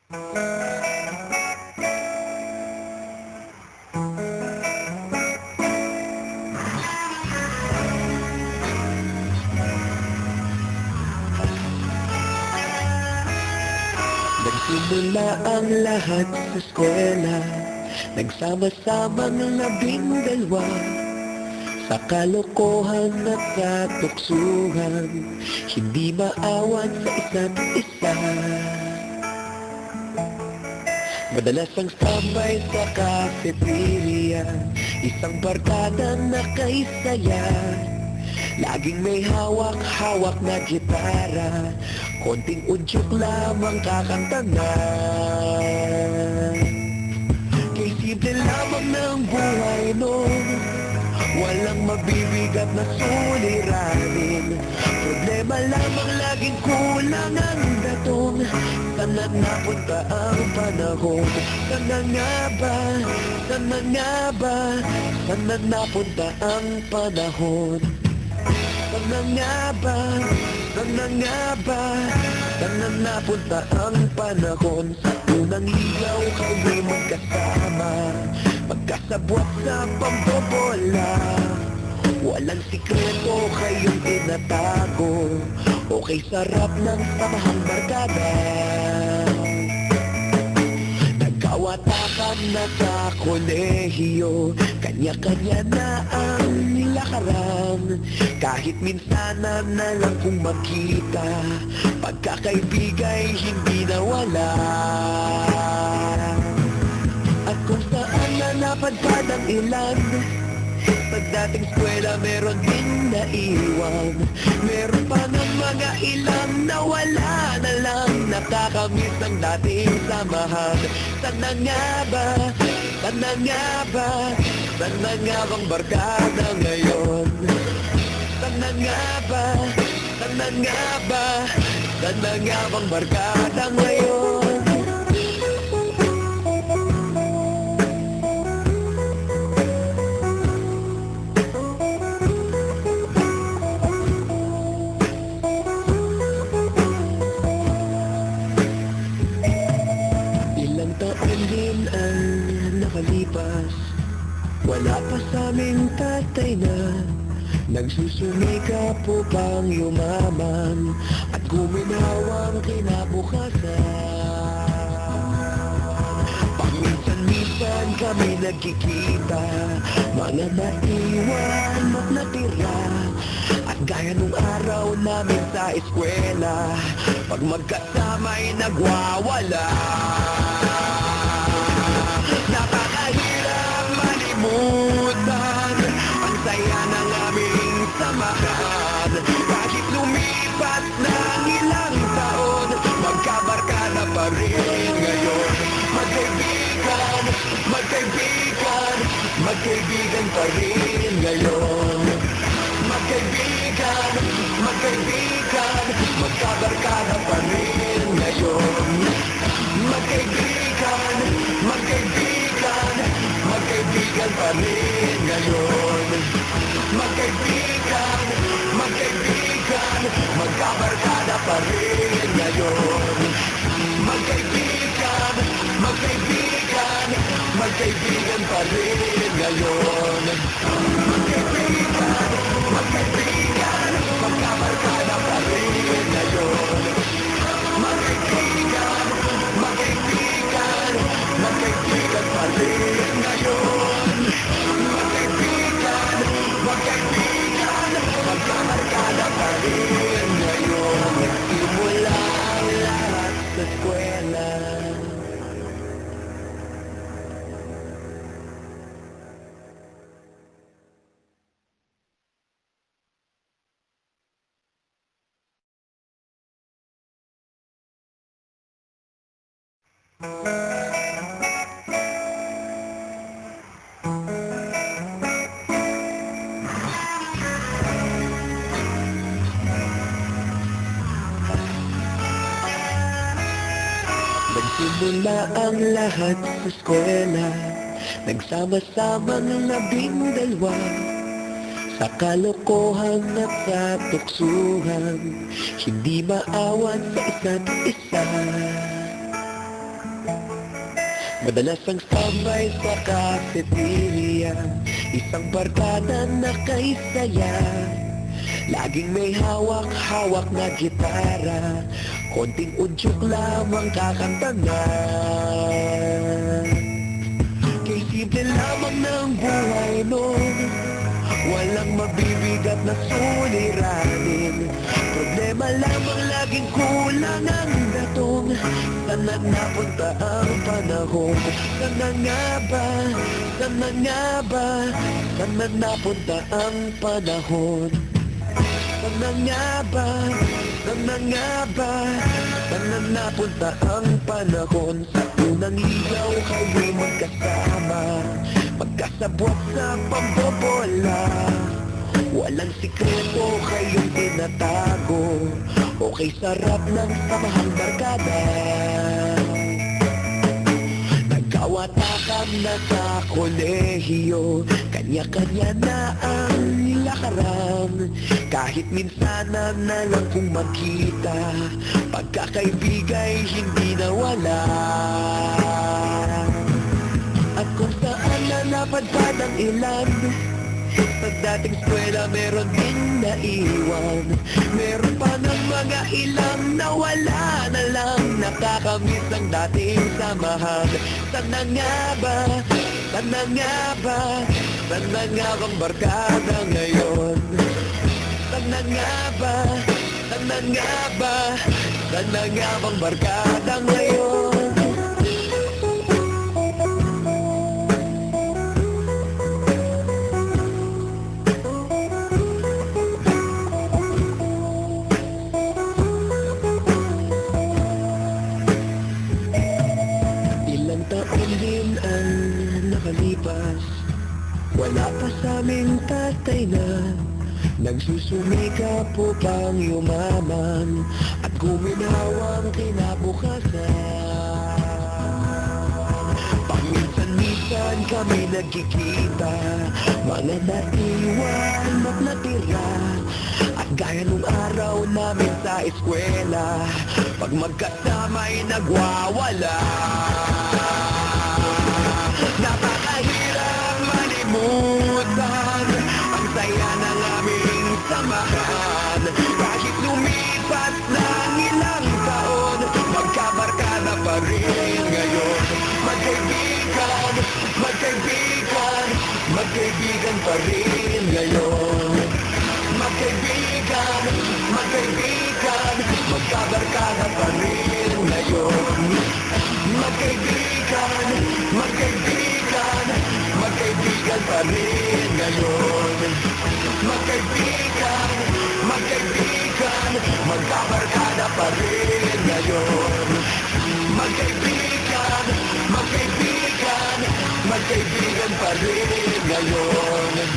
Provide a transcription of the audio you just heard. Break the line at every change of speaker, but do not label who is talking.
Nagsimula ang lahat sa eskwela, nagsama-samang 12 sa kalokohan at katuksuhan, hindi maawat sa isa't isa. Madalas ang tambay sa cafeteria, isang barkada na kaisaya, laging may hawak-hawak na gitara, konting udyok lamang kakanta na. Kay simple lamang ng buhay noon, walang mabibigat na suliranin, problema lamang laging kulang ang datong. Saan na napunta ang panahon? Saan na nga ba? Saan na nga ba? Saan na napunta ang panahon? Saan na nga ba? Saan na nga ba? Saan na napunta ang panahon? Sa unang ligaw kami magkasama, magkasabwat sa pambobola, walang sikreto kayong tinatago, okay sarap ng samahang barkada. Nagkawatakan na sa kolehiyo, kanya-kanya na ang nilakaran, kahit minsanan na lang kung magkita, pagkakaibigay hindi nawala. At kung saan na napadpad ang ilan, sa dating eskwela meron din naiwan, meron pa ng mga ilang nawala na lang, nakakamiss ang dating samahan. Saan na nga ba? Saan na nga ba? Saan na nga bang barkada ngayon? Saan na nga ba? Saan na nga ba? Saan na nga bang barkada ngayon? Taon din ang nakalipas, wala pa sa aming tatay na nagsusumikap upang yumaman at guminawang kinabukasan. Paminsan-minsan kami nagkikita, mga naiwan at natira, at gaya nung araw namin sa eskwela, pag magkasama'y nagwawala. Nakakahirap malimutan ang saya ng aming samahan, kahit lumipas ng ilang taon, magkabarkada pa rin ngayon. Magkaibigan, magkaibigan, magkaibigan pa rin ngayon. Magkaibigan, magkaibigan, magkabarkada pa rin ngayon. Magkaibigan, magkaibigan, magkaibigan pa rin ngayon. Magkaibigan, magkaibigan, magkabarkada pa rin ngayon. Magkaibigan, magkaibigan, magkaibigan pa rin ngayon. Magkaibigan, magkaibigan, magkabarkada pa rin ngayon. Magkaibigan, magkaibigan, magkaibigan pa rin ngayon. Magkaibigan, magkaibigan, magkabarkada pa rin ngayon. Nagsimula ang lahat sa eskwela. Nagsimula ang lahat sa eskwela, nagsama-samang 12 sa kalokohan at katuksuhan, hindi maawat sa isa't isa. Madalas ang tambay sa cafeteria, isang barkada na kay saya. Laging may hawak-hawak na gitara, konting udyok lamang kakanta na. Kay simple lamang ng buhay noon, walang mabibigat na suliranin. Problema lamang laging kulang ang datong. Saan na napunta ang panahon? Saan na nga ba? Saan na nga ba? Saan na napunta ang panahon? Saan na nga ba? Saan na nga ba? Saan na napunta ang panahon? Sa unang ligaw kayo'y magkasama, magkasabwat sa pambobola. Walang sikreto kayong tinatago, okay sarap ng samahang barkada. Nagkawatakan na sa kolehiyo, kanya-kanya na ang nilakaran. Kahit minsan na lang kung magkita, pagkakaibigay hindi nawala. At kung saan na napadpad ang ilan, sa dating eskwela meron din naiwan. Meron pa ng mga ilang nawala na lang, nakakamiss ang dating samahan. Saan na nga ba? Saan na nga ba? Saan na nga bang barkada ngayon? Saan na nga ba? Saan na nga ba? Saan na nga bang barkada ngayon? Taon din ang nakalipas, wala pa sa aming tatay na nagsusumikap upang yumaman at guminawa ang kinabukasan. Paminsan-minsan kami nagkikita, mga naiwan at natira, at gaya nung araw namin sa eskwela, pag magkasama'y nagwawala. Napakahirap malimutan ang saya ng aming samahan. Kahit lumipas ng ilang taon, magkabarkada pa rin ngayon. Magkaibigan, magkaibigan, magkaibigan pa rin ngayon. Magkaibigan, magkaibigan, magkabarkada pa rin ngayon. Magkaibigan, magkaibigan, magkaibigan pa rin ngayon. Magkaibigan, magkaibigan, magkabarkada pa rin ngayon. Magkaibigan, magkaibigan, magkaibigan pa rin ngayon.